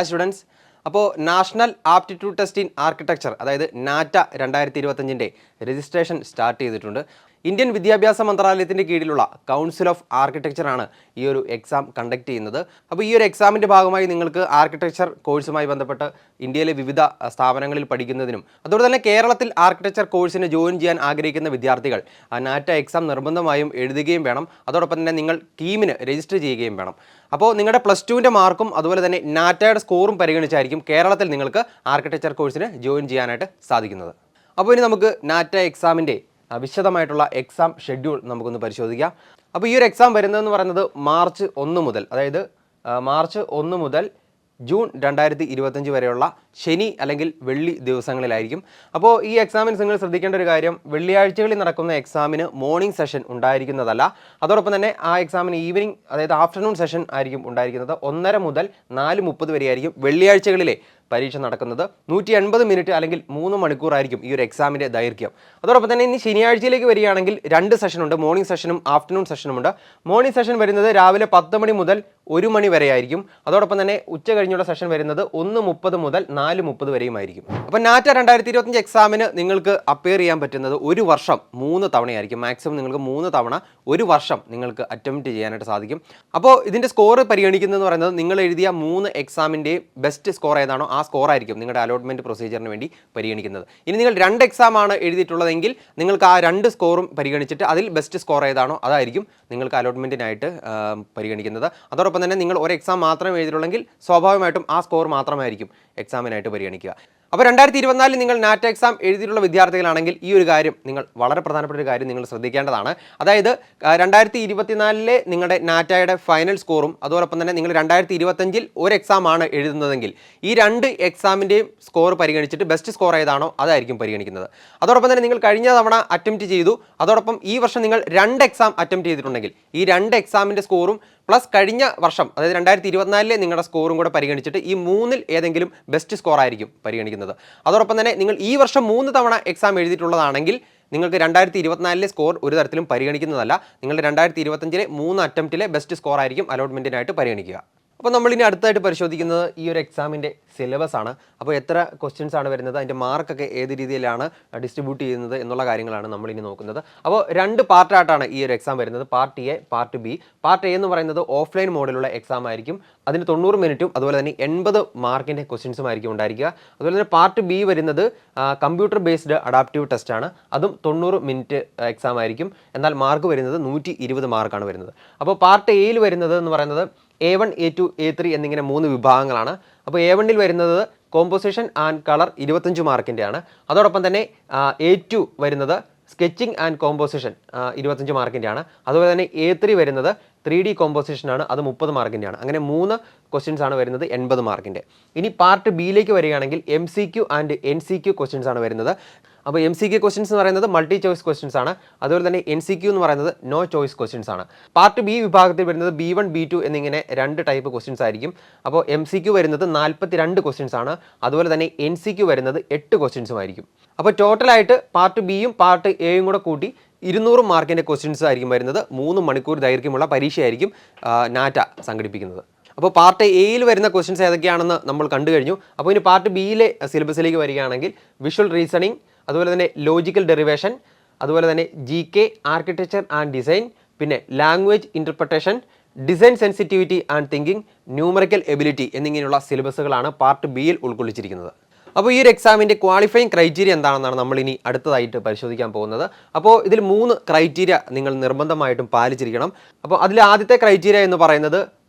Students, അപ്പോൾ national aptitude test in architecture അതായത് നാറ്റ 2025 registration start ചെയ്തിട്ടുണ്ട്. ഇന്ത്യൻ വിദ്യാഭ്യാസ മന്ത്രാലയത്തിൻ്റെ കീഴിലുള്ള കൗൺസിൽ ഓഫ് ആർക്കിടെക്ചറാണ് ഈ ഒരു എക്സാം കണ്ടക്ട് ചെയ്യുന്നത്. അപ്പോൾ ഈ ഒരു എക്സാമിൻ്റെ ഭാഗമായി നിങ്ങൾക്ക് ആർക്കിടെക്ചർ കോഴ്സുമായി ബന്ധപ്പെട്ട് ഇന്ത്യയിലെ വിവിധ സ്ഥാപനങ്ങളിൽ പഠിക്കുന്നതിനും അതുപോലെ തന്നെ കേരളത്തിൽ ആർക്കിടെക്ചർ കോഴ്സിന് ജോയിൻ ചെയ്യാൻ ആഗ്രഹിക്കുന്ന വിദ്യാർത്ഥികൾ നാറ്റ എക്സാം നിർബന്ധമായും എഴുതുകയും വേണം. അതോടൊപ്പം തന്നെ നിങ്ങൾ ടീമിന് രജിസ്റ്റർ ചെയ്യുകയും വേണം. അപ്പോൾ നിങ്ങളുടെ +2ൻ്റെ മാർക്കും അതുപോലെ തന്നെ നാറ്റയുടെ സ്കോറും പരിഗണിച്ചായിരിക്കും കേരളത്തിൽ നിങ്ങൾക്ക് ആർക്കിടെക്ചർ കോഴ്സിന് ജോയിൻ ചെയ്യാനായിട്ട് സാധിക്കുന്നത്. അപ്പോൾ ഇനി നമുക്ക് നാറ്റ എക്സാമിൻ്റെ വിശദമായിട്ടുള്ള എക്സാം ഷെഡ്യൂൾ നമുക്കൊന്ന് പരിശോധിക്കാം. അപ്പോൾ ഈ ഒരു എക്സാം വരുന്നതെന്ന് പറയുന്നത് മാർച്ച് 1 മുതൽ, അതായത് മാർച്ച് 1 മുതൽ ജൂൺ 2025 വരെയുള്ള ശനി അല്ലെങ്കിൽ വെള്ളി ദിവസങ്ങളിലായിരിക്കും. അപ്പോൾ ഈ എക്സാമിന് നിങ്ങൾ ശ്രദ്ധിക്കേണ്ട ഒരു കാര്യം, വെള്ളിയാഴ്ചകളിൽ നടക്കുന്ന എക്സാമിന് മോർണിംഗ് സെഷൻ ഉണ്ടായിരിക്കുന്നതല്ല. അതോടൊപ്പം തന്നെ ആ എക്സാമിന് ഈവനിങ് അതായത് ആഫ്റ്റർനൂൺ സെഷൻ ആയിരിക്കും ഉണ്ടായിരിക്കുന്നത്. 1:30 മുതൽ 4:30 വരെയായിരിക്കും വെള്ളിയാഴ്ചകളിലെ പരീക്ഷ നടക്കുന്നത്. 180 മിനിറ്റ് അല്ലെങ്കിൽ 3 മണിക്കൂറായിരിക്കും ഈ ഒരു എക്സാമിൻ്റെ ദൈർഘ്യം. അതോടൊപ്പം തന്നെ ഇനി ശനിയാഴ്ചയിലേക്ക് വരികയാണെങ്കിൽ 2 സെഷനുണ്ട്, മോർണിംഗ് സെഷനും ആഫ്റ്റർനൂൺ സെഷനുമുണ്ട്. മോർണിംഗ് സെഷൻ വരുന്നത് രാവിലെ 10 മണി മുതൽ 1 മണി വരെ ആയിരിക്കും. അതോടൊപ്പം തന്നെ ഉച്ച കഴിഞ്ഞുള്ള സെഷൻ വരുന്നത് 1:30 മുതൽ 4:30 വരെയും ആയിരിക്കും. അപ്പോൾ നാറ്റ 2025 എക്സാമിന് നിങ്ങൾക്ക് അപ്പിയർ ചെയ്യാൻ പറ്റുന്നത് ഒരു വർഷം 3 തവണയായിരിക്കും. മാക്സിമം നിങ്ങൾക്ക് 3 തവണ ഒരു വർഷം നിങ്ങൾക്ക് അറ്റംപ്റ്റ് ചെയ്യാനായിട്ട് സാധിക്കും. അപ്പോൾ ഇതിൻ്റെ സ്കോർ പരിഗണിക്കുന്നതെന്ന് പറയുന്നത് നിങ്ങൾ എഴുതിയ 3 എക്സാമിൻ്റെ ബെസ്റ്റ് സ്കോർ ഏതാണോ ആ സ്കോറായിരിക്കും നിങ്ങളുടെ അലോട്ട്മെൻറ്റ് പ്രൊസീജിയറിന് വേണ്ടി പരിഗണിക്കുന്നത്. ഇനി നിങ്ങൾ 2 എക്സാമാണ് എഴുതിയിട്ടുള്ളതെങ്കിൽ നിങ്ങൾക്ക് ആ 2 സ്കോറും പരിഗണിച്ചിട്ട് അതിൽ ബെസ്റ്റ് സ്കോർ ഏതാണോ അതായിരിക്കും നിങ്ങൾക്ക് അലോട്ട്മെൻറ്റിനായിട്ട് പരിഗണിക്കുന്നത്. അതോടൊപ്പം തന്നെ നിങ്ങൾ ഒരു എക്സാം മാത്രമേ എഴുതിയിട്ടുള്ളെങ്കിൽ സ്വാഭാവികമായിട്ടും ആ സ്കോർ മാത്രമായിരിക്കും എക്സാമിനായിട്ട് പരിഗണിക്കുക. അപ്പോൾ 2024 നിങ്ങൾ നാറ്റ എക്സാം എഴുതിയിട്ടുള്ള വിദ്യാർത്ഥികളാണെങ്കിൽ ഈ ഒരു കാര്യം നിങ്ങൾ വളരെ പ്രധാനപ്പെട്ട ഒരു കാര്യം നിങ്ങൾ ശ്രദ്ധിക്കേണ്ടതാണ്. അതായത് 2024 നിങ്ങളുടെ നാറ്റയുടെ ഫൈനൽ സ്കോറും അതോടൊപ്പം തന്നെ നിങ്ങൾ 2025 ഒരു എക്സാമാണ് എഴുതുന്നതെങ്കിൽ ഈ 2 എക്സാമിൻ്റെയും സ്കോർ പരിഗണിച്ചിട്ട് ബെസ്റ്റ് സ്കോർ ഏതാണോ അതായിരിക്കും പരിഗണിക്കുന്നത്. അതോടൊപ്പം തന്നെ നിങ്ങൾ കഴിഞ്ഞ തവണ അറ്റംപ്റ്റ് ചെയ്തു, അതോടൊപ്പം ഈ വർഷം നിങ്ങൾ 2 എക്സാം അറ്റംപ്റ്റ് ചെയ്തിട്ടുണ്ടെങ്കിൽ ഈ 2 എക്സാമിൻ്റെ സ്കോറും പ്ലസ് കഴിഞ്ഞ വർഷം അതായത് 2024 നിങ്ങളുടെ സ്കോറും കൂടെ പരിഗണിച്ചിട്ട് ഈ 3-ൽ ഏതെങ്കിലും ബെസ്റ്റ് സ്കോർ ആയിരിക്കും പരിഗണിക്കുന്നത്. അതോടൊപ്പം തന്നെ നിങ്ങൾ ഈ വർഷം 3 തവണ എക്സാം എഴുതിയിട്ടുള്ളതാണെങ്കിൽ നിങ്ങൾക്ക് 2024 സ്കോർ ഒരു തരത്തിലും പരിഗണിക്കുന്നതല്ല. നിങ്ങളുടെ 2025 3 അറ്റംപ്റ്റിലെ ബെസ്റ്റ് സ്കോർ ആയിരിക്കും അലോട്ട്മെൻറ്റിനായിട്ട് പരിഗണിക്കുക. അപ്പോൾ നമ്മളിനി അടുത്തായിട്ട് പരിശോധിക്കുന്നത് ഈ ഒരു എക്സാമിൻ്റെ സിലബസ് ആണ്. അപ്പോൾ എത്ര ക്വസ്റ്റ്യൻസ് ആണ് വരുന്നത്, അതിൻ്റെ മാർക്കൊക്കെ ഏത് രീതിയിലാണ് ഡിസ്ട്രിബ്യൂട്ട് ചെയ്യുന്നത് എന്നുള്ള കാര്യങ്ങളാണ് നമ്മളിനി നോക്കുന്നത്. അപ്പോൾ 2 പാർട്ടായിട്ടാണ് ഈ ഒരു എക്സാം വരുന്നത്, part A, part B. Part A എന്ന് പറയുന്നത് ഓഫ്ലൈൻ മോഡിലുള്ള എക്സാം ആയിരിക്കും. അതിന് 90 മിനിറ്റും അതുപോലെ തന്നെ 80 മാർക്കിൻ്റെ ക്വസ്റ്റ്യൻസും ആയിരിക്കും ഉണ്ടായിരിക്കുക. അതുപോലെ തന്നെ പാർട്ട് ബി വരുന്നത് കമ്പ്യൂട്ടർ ബേസ്ഡ് അഡാപ്റ്റീവ് ടെസ്റ്റ് ആണ്. അതും 90 മിനിറ്റ് എക്സാം ആയിരിക്കും. എന്നാൽ മാർക്ക് വരുന്നത് 120 മാർക്കാണ് വരുന്നത്. അപ്പോൾ പാർട്ട് എയിൽ വരുന്നത് എന്ന് പറയുന്നത് A1, A2, A3 എന്നിങ്ങനെ 3 വിഭാഗങ്ങളാണ്. അപ്പോൾ A1-ൽ വരുന്നത് കോമ്പോസിഷൻ ആൻഡ് കളർ 25 മാർക്കിൻ്റെയാണ്. അതോടൊപ്പം തന്നെ A2 വരുന്നത് സ്കെച്ചിങ് ആൻഡ് കോമ്പോസിഷൻ 25 മാർക്കിൻ്റെയാണ്. അതുപോലെ തന്നെ A3 വരുന്നത് 3D കോമ്പോസിഷനാണ്, അത് 30 മാർക്കിൻ്റെയാണ്. അങ്ങനെ 3 ക്വസ്റ്റ്യൻസ് ആണ് വരുന്നത് 80 മാർക്കിൻ്റെ. ഇനി പാർട്ട് ബിയിലേക്ക് വരികയാണെങ്കിൽ MCQ ആൻഡ് NCQ ക്വസ്റ്റ്യൻസ് ആണ് വരുന്നത്. അപ്പോൾ MCQ ക്വസ്റ്റ്യൻസ് എന്ന് പറയുന്നത് മൾട്ടി ചോയ്സ് ക്വസ്റ്റ്യൻസ് ആണ്. അതുപോലെ തന്നെ NCQ എന്ന് പറയുന്നത് നോ ചോയ്സ് ക്വസ്റ്റ്യൻസ് ആണ്. പാർട്ട് ബി വിഭാഗത്തിൽ വരുന്നത് B1, B2 എന്നിങ്ങനെ 2 ടൈപ്പ് ക്വസ്റ്റ്യൻസ് ആയിരിക്കും. അപ്പോൾ MCQ വരുന്നത് 42 ക്വസ്റ്റ്യൻസ് ആണ്. അതുപോലെ തന്നെ NCQ വരുന്നത് 8 ക്വസ്റ്റ്യൻസും ആയിരിക്കും. അപ്പോൾ ടോട്ടലായിട്ട് പാർട്ട് ബിയും പാർട്ട് എയും കൂടെ കൂട്ടി 200 മാർക്കിൻ്റെ ക്വസ്റ്റ്യൻസ് ആയിരിക്കും വരുന്നത്. 3 മണിക്കൂർ ദൈർഘ്യമുള്ള പരീക്ഷയായിരിക്കും നാറ്റ സംഘടിപ്പിക്കുന്നത്. അപ്പോൾ പാർട്ട് എയിൽ വരുന്ന ക്വസ്റ്റ്യൻസ് ഏതൊക്കെയാണെന്ന് നമ്മൾ കണ്ടു കഴിഞ്ഞു. അപ്പോൾ ഇനി പാർട്ട് ബിയിലെ സിലബസിലേക്ക് വരികയാണെങ്കിൽ വിഷ്വൽ റീസണിങ്, അതുപോലെ തന്നെ ലോജിക്കൽ ഡെറിവേഷൻ, അതുപോലെ തന്നെ GK, ആർക്കിടെക്ചർ ആൻഡ് ഡിസൈൻ, പിന്നെ language interpretation, design sensitivity and thinking, numerical ability എന്നിങ്ങനെയുള്ള സിലബസുകളാണ് പാർട്ട് ബിയിൽ ഉൾക്കൊള്ളിച്ചിരിക്കുന്നത്. അപ്പോൾ ഈ ഒരു എക്സാമിൻ്റെ ക്വാളിഫയിങ് ക്രൈറ്റീരിയ എന്താണെന്നാണ് നമ്മളിനി അടുത്തതായിട്ട് പരിശോധിക്കാൻ പോകുന്നത്. അപ്പോൾ ഇതിൽ 3 ക്രൈറ്റീരിയ നിങ്ങൾ നിർബന്ധമായിട്ടും പാലിച്ചിരിക്കണം. അപ്പോൾ അതിൽ ആദ്യത്തെ ക്രൈറ്റീരിയ എന്ന് പറയുന്നത്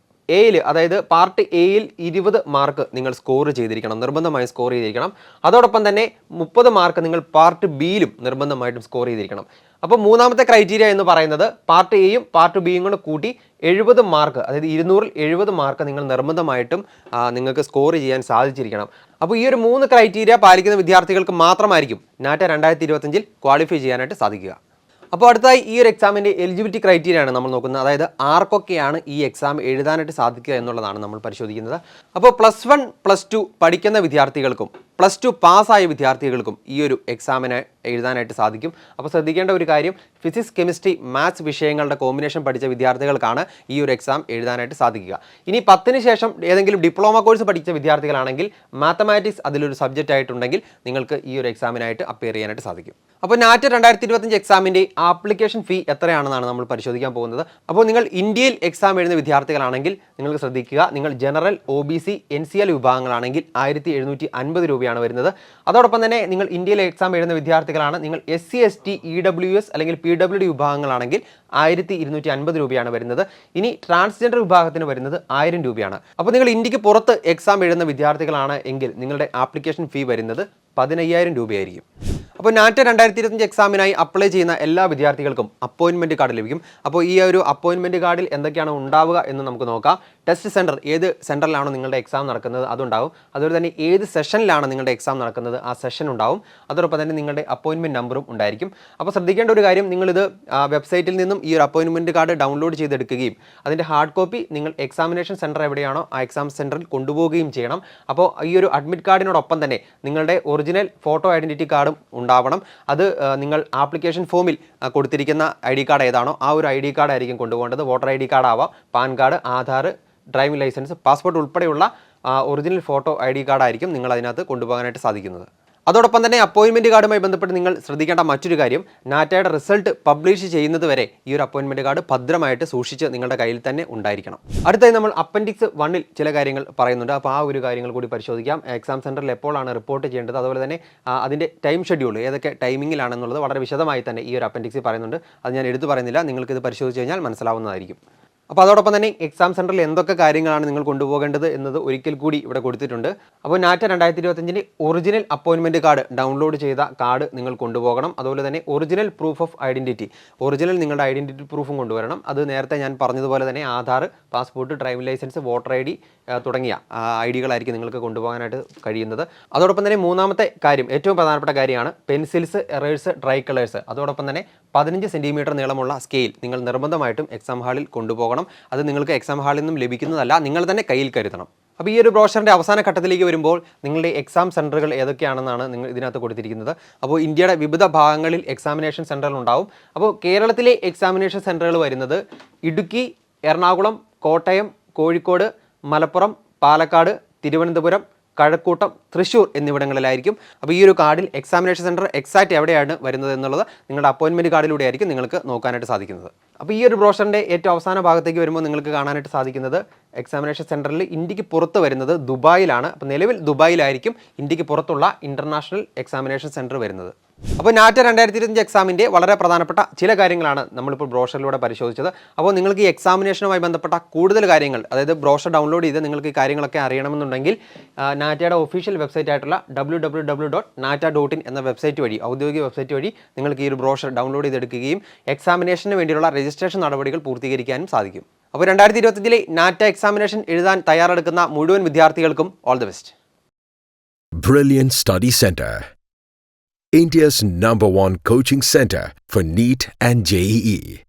എയിൽ, അതായത് പാർട്ട് എയിൽ 20 മാർക്ക് നിങ്ങൾ സ്കോർ ചെയ്തിരിക്കണം, നിർബന്ധമായും സ്കോർ ചെയ്തിരിക്കണം. അതോടൊപ്പം തന്നെ 30 മാർക്ക് നിങ്ങൾ പാർട്ട് ബിയിലും നിർബന്ധമായിട്ടും സ്കോർ ചെയ്തിരിക്കണം. അപ്പോൾ മൂന്നാമത്തെ ക്രൈറ്റീരിയ എന്ന് പറയുന്നത് പാർട്ട് എയും പാർട്ട് ബിയും കൂടെ കൂട്ടി 70 മാർക്ക്, അതായത് 200-ൽ 70 മാർക്ക് നിങ്ങൾ നിർബന്ധമായിട്ടും നിങ്ങൾക്ക് സ്കോർ ചെയ്യാൻ സാധിച്ചിരിക്കണം. അപ്പോൾ ഈ ഒരു 3 ക്രൈറ്റീരിയ പാലിക്കുന്ന വിദ്യാർത്ഥികൾക്ക് മാത്രമായിരിക്കും നാറ്റ 2025 ക്വാളിഫൈ ചെയ്യാനായിട്ട് സാധിക്കുക. അപ്പോൾ അടുത്തായി ഈ ഒരു എക്സാമിൻ്റെ എലിജിബിലിറ്റി ക്രൈറ്റീരിയ ആണ് നമ്മൾ നോക്കുന്നത്. അതായത് ആർക്കൊക്കെയാണ് ഈ എക്സാം എഴുതാനായിട്ട് സാധിക്കുക എന്നുള്ളതാണ് നമ്മൾ പരിശോധിക്കുന്നത്. അപ്പോൾ +1, +2 പഠിക്കുന്ന വിദ്യാർത്ഥികൾക്കും +2 പാസ്സായ വിദ്യാർത്ഥികൾക്കും ഈ ഒരു എഴുതാനായിട്ട് സാധിക്കും. അപ്പോൾ ശ്രദ്ധിക്കേണ്ട ഒരു കാര്യം, ഫിസിക്സ്, കെമിസ്ട്രി, മാത്സ് വിഷയങ്ങളുടെ കോമ്പിനേഷൻ പഠിച്ച വിദ്യാർത്ഥികൾക്കാണ് ഈ ഒരു എക്സാം എഴുതാനായിട്ട് സാധിക്കുക. ഇനി 10ന് ശേഷം ഏതെങ്കിലും ഡിപ്ലോമ കോഴ്സ് പഠിച്ച വിദ്യാർത്ഥികളാണെങ്കിൽ മാത്തമാറ്റിക്സ് അതിലൊരു സബ്ജക്റ്റ് ആയിട്ടുണ്ടെങ്കിൽ നിങ്ങൾക്ക് ഈ ഒരു എക്സാമിനായിട്ട് അപ്പിയർ ചെയ്യാനായിട്ട് സാധിക്കും. അപ്പോൾ നാറ്റ് 2025 എക്സാമിൻ്റെ ആപ്ലിക്കേഷൻ ഫീ എത്രയാണെന്നാണ് നമ്മൾ പരിശോധിക്കാൻ പോകുന്നത്. അപ്പോൾ നിങ്ങൾ ഇന്ത്യയിൽ എക്സാം എഴുതുന്ന വിദ്യാർത്ഥികളാണെങ്കിൽ നിങ്ങൾക്ക് ശ്രദ്ധിക്കുക, നിങ്ങൾ ജനറൽ, OBC, NCL വിഭാഗങ്ങളാണെങ്കിൽ 1750 രൂപയാണ് വരുന്നത്. അതോടൊപ്പം തന്നെ നിങ്ങൾ ഇന്ത്യയിൽ എക്സാം എഴുതുന്ന വിദ്യാർത്ഥികളാണ്, നിങ്ങൾ SC, ST, EWS അല്ലെങ്കിൽ PWD വിഭാഗങ്ങളാണെങ്കിൽ 1250 രൂപയാണ് വരുന്നത്. ഇനി ട്രാൻസ്ജെൻഡർ വിഭാഗത്തിന് വരുന്നത് 1000 രൂപയാണ്. അപ്പോൾ നിങ്ങൾ ഇന്ത്യക്ക് പുറത്ത് എക്സാം എഴുതുന്ന വിദ്യാർത്ഥികളാണ് എങ്കിൽ നിങ്ങളുടെ ആപ്ലിക്കേഷൻ ഫീ വരുന്നത് 15000 രൂപയായിരിക്കും. അപ്പോൾ നാറ്റ് 2025 എക്സാമിനായി അപ്ലൈ ചെയ്യുന്ന എല്ലാ വിദ്യാർത്ഥികൾക്കും അപ്പോയിൻമെൻറ്റ് കാർഡ് ലഭിക്കും. അപ്പോൾ ഈ ഒരു അപ്പോയിൻമെൻറ്റ് കാർഡിൽ എന്തൊക്കെയാണ് ഉണ്ടാവുക എന്ന് നമുക്ക് നോക്കാം. ടെസ്റ്റ് സെൻറ്റർ, ഏത് സെൻറ്ററിലാണോ നിങ്ങളുടെ എക്സാം നടക്കുന്നത് അതുണ്ടാവും. അതുപോലെ തന്നെ ഏത് സെഷനിലാണ് നിങ്ങളുടെ എക്സാം നടക്കുന്നത് ആ സെഷൻ ഉണ്ടാവും. അതോടൊപ്പം തന്നെ നിങ്ങളുടെ അപ്പോയിൻമെൻറ്റ് നമ്പറും ഉണ്ടായിരിക്കും. അപ്പോൾ ശ്രദ്ധിക്കേണ്ട ഒരു കാര്യം, നിങ്ങളിത് വെബ്സൈറ്റിൽ നിന്നും ഈ ഒരു അപ്പോയിൻമെൻറ്റ് കാർഡ് ഡൗൺലോഡ് ചെയ്തെടുക്കുകയും അതിൻ്റെ ഹാർഡ് കോപ്പി നിങ്ങൾ എക്സാമിനേഷൻ സെൻറ്റർ എവിടെയാണോ ആ എക്സാം സെൻറ്ററിൽ കൊണ്ടുപോവുകയും ചെയ്യണം. അപ്പോൾ ഈ ഒരു അഡ്മിറ്റ് കാർഡിനോടൊപ്പം തന്നെ നിങ്ങളുടെ ഒറിജിനൽ ഫോട്ടോ ഐഡൻറ്റിറ്റി കാർഡും ഉണ്ടാവണം. അത് നിങ്ങൾ ആപ്ലിക്കേഷൻ ഫോമിൽ കൊടുത്തിരിക്കുന്ന ID കാർഡ് ഏതാണോ ആ ഒരു ID കാർഡ് ആയിരിക്കും കൊണ്ടുപോകേണ്ടത്. വോട്ടർ ID കാർഡ് ആവാം, PAN card, Aadhaar, driving licence, passport ഉൾപ്പെടെയുള്ള ഒറിജിനൽ ഫോട്ടോ ID കാർഡ് ആയിരിക്കും നിങ്ങൾ അതിനകത്ത് കൊണ്ടുപോകാനായിട്ട് സാധിക്കുന്നത്. അതോടൊപ്പം തന്നെ അപ്പോയിൻമെൻറ്റ് കാർഡുമായി ബന്ധപ്പെട്ട് നിങ്ങൾ ശ്രദ്ധിക്കേണ്ട മറ്റൊരു കാര്യം, നാറ്റയുടെ റിസൾട്ട് പബ്ലിഷ് ചെയ്യുന്നത് വരെ ഈ ഒരു അപ്പോയിൻമെൻറ്റ് കാർഡ് ഭദ്രമായിട്ട് സൂക്ഷിച്ച് നിങ്ങളുടെ കയ്യിൽ തന്നെ ഉണ്ടായിരിക്കണം. അടുത്തായി നമ്മൾ അപ്പൻഡിക്സ് 1 ചില കാര്യങ്ങൾ പറയുന്നുണ്ട്. അപ്പോൾ ആ ഒരു കാര്യങ്ങൾ കൂടി പരിശോധിക്കാം. എക്സാം സെൻറ്ററിൽ എപ്പോഴാണ് റിപ്പോർട്ട് ചെയ്യേണ്ടത്, അതുപോലെ തന്നെ അതിൻ്റെ ടൈം ഷെഡ്യൂൾ ഏതൊക്കെ ടൈമിങ്ങിലാണെന്നുള്ളത് വളരെ വിശദമായി തന്നെ ഈ ഒരു അപ്പൻഡിക്സിൽ പറയുന്നുണ്ട്. അത് ഞാൻ എടുത്തു പറയുന്നില്ല, നിങ്ങൾക്കിത് പരിശോധിച്ച് കഴിഞ്ഞാൽ മനസ്സിലാവുന്നതായിരിക്കും. അപ്പോൾ അതോടൊപ്പം തന്നെ എക്സാം സെൻറ്ററിൽ എന്തൊക്കെ കാര്യങ്ങളാണ് നിങ്ങൾ കൊണ്ടുപോകേണ്ടത് എന്നത് ഒരിക്കൽ കൂടി ഇവിടെ കൊടുത്തിട്ടുണ്ട്. അപ്പോൾ നാറ്റ് 2025 ഒറിജിനൽ അപ്പോയിൻമെൻറ്റ് കാർഡ് ഡൗൺലോഡ് ചെയ്ത കാർഡ് നിങ്ങൾ കൊണ്ടുപോകണം. അതുപോലെ തന്നെ original proof of identity, original നിങ്ങളുടെ ഐഡൻറ്റിറ്റി പ്രൂഫും കൊണ്ടുവരണം. അത് നേരത്തെ ഞാൻ പറഞ്ഞതുപോലെ തന്നെ Aadhaar, passport, driving licence, voter ID തുടങ്ങിയ ID-കളായിരിക്കും നിങ്ങൾക്ക് കൊണ്ടുപോകാനായിട്ട് കഴിയുന്നത്. അതോടൊപ്പം തന്നെ മൂന്നാമത്തെ കാര്യം, ഏറ്റവും പ്രധാനപ്പെട്ട കാര്യമാണ് പെൻസിൽസ്, എറേഴ്സ്, ഡ്രൈ കളേഴ്സ്. അതോടൊപ്പം തന്നെ 15 സെൻറ്റിമീറ്റർ നീളമുള്ള സ്കെയിൽ നിങ്ങൾ നിർബന്ധമായിട്ടും എക്സാം ഹാളിൽ കൊണ്ടുപോകണം. അത് നിങ്ങൾക്ക് എക്സാം ഹാളിൽ നിന്നും ലഭിക്കുന്നതല്ല, നിങ്ങൾ തന്നെ കയ്യിൽ കരുതണം. അപ്പോൾ ഈ ഒരു ബ്രോഷറിൻ്റെ അവസാന ഘട്ടത്തിലേക്ക് വരുമ്പോൾ നിങ്ങളുടെ എക്സാം സെൻറ്ററുകൾ ഏതൊക്കെയാണെന്നാണ് നിങ്ങൾ ഇതിനകത്ത് കൊടുത്തിരിക്കുന്നത്. അപ്പോൾ ഇന്ത്യയുടെ വിവിധ ഭാഗങ്ങളിൽ എക്സാമിനേഷൻ സെൻറ്ററുകൾ ഉണ്ടാവും. അപ്പോൾ കേരളത്തിലെ എക്സാമിനേഷൻ സെൻറ്ററുകൾ വരുന്നത് ഇടുക്കി, എറണാകുളം, കോട്ടയം, കോഴിക്കോട്, മലപ്പുറം, പാലക്കാട്, തിരുവനന്തപുരം, കഴക്കൂട്ടം, തൃശ്ശൂർ എന്നിവിടങ്ങളിലായിരിക്കും. അപ്പോൾ ഈ ഒരു കാർഡിൽ എക്സാമിനേഷൻ സെൻറ്റർ എക്സാക്റ്റ് എവിടെയാണ് വരുന്നത് എന്നുള്ളത് നിങ്ങളുടെ അപ്പോയിൻമെൻറ്റ് കാർഡിലൂടെ ആയിരിക്കും നിങ്ങൾക്ക് നോക്കാനായിട്ട് സാധിക്കുന്നത്. അപ്പോൾ ഈ ഒരു ബ്രോഷറിൻ്റെ ഏറ്റവും അവസാന ഭാഗത്തേക്ക് വരുമ്പോൾ നിങ്ങൾക്ക് കാണാനായിട്ട് സാധിക്കുന്നത് എക്സാമിനേഷൻ സെൻറ്ററിൽ ഇന്ത്യക്ക് പുറത്ത് വരുന്നത് ദുബായിലാണ്. അപ്പോൾ നിലവിൽ ദുബായിലായിരിക്കും ഇന്ത്യക്ക് പുറത്തുള്ള ഇൻ്റർനാഷണൽ എക്സാമിനേഷൻ സെൻറ്റർ വരുന്നത്. അപ്പോൾ നാറ്റ് 2025 എക്സാമിൻ്റെ വളരെ പ്രധാനപ്പെട്ട ചില കാര്യങ്ങളാണ് നമ്മളിപ്പോൾ ബ്രോഷറിലൂടെ പരിശോധിച്ചത്. അപ്പോൾ നിങ്ങൾക്ക് ഈ എക്സാമിനേഷനുമായി ബന്ധപ്പെട്ട കൂടുതൽ കാര്യങ്ങൾ, അതായത് ബ്രോഷർ ഡൗൺലോഡ് ചെയ്ത് നിങ്ങൾക്ക് ഈ കാര്യങ്ങളൊക്കെ അറിയണമെന്നുണ്ടെങ്കിൽ നാറ്റയുടെ ഒഫീഷ്യൽ വെബ്സൈറ്റ് ആയിട്ടുള്ള www.nata.in എന്ന വെബ്സൈറ്റ് വഴി, ഔദ്യോഗിക വെബ്സൈറ്റ് വഴി നിങ്ങൾക്ക് ഈ ഒരു ബ്രോഷർ ഡൗൺലോഡ് ചെയ്തെടുക്കുകയും എക്സാമിനേഷന് വേണ്ടിയുള്ള രജിസ്ട്രേഷൻ നടപടികൾ പൂർത്തീകരിക്കാനും സാധിക്കും. അപ്പോൾ 2025 നാറ്റ എക്സാമിനേഷൻ എഴുതാൻ തയ്യാറെടുക്കുന്ന മുഴുവൻ വിദ്യാർത്ഥികൾക്കും all the best. Brilliant Study Center, India's #1 coaching center for NEET and JEE.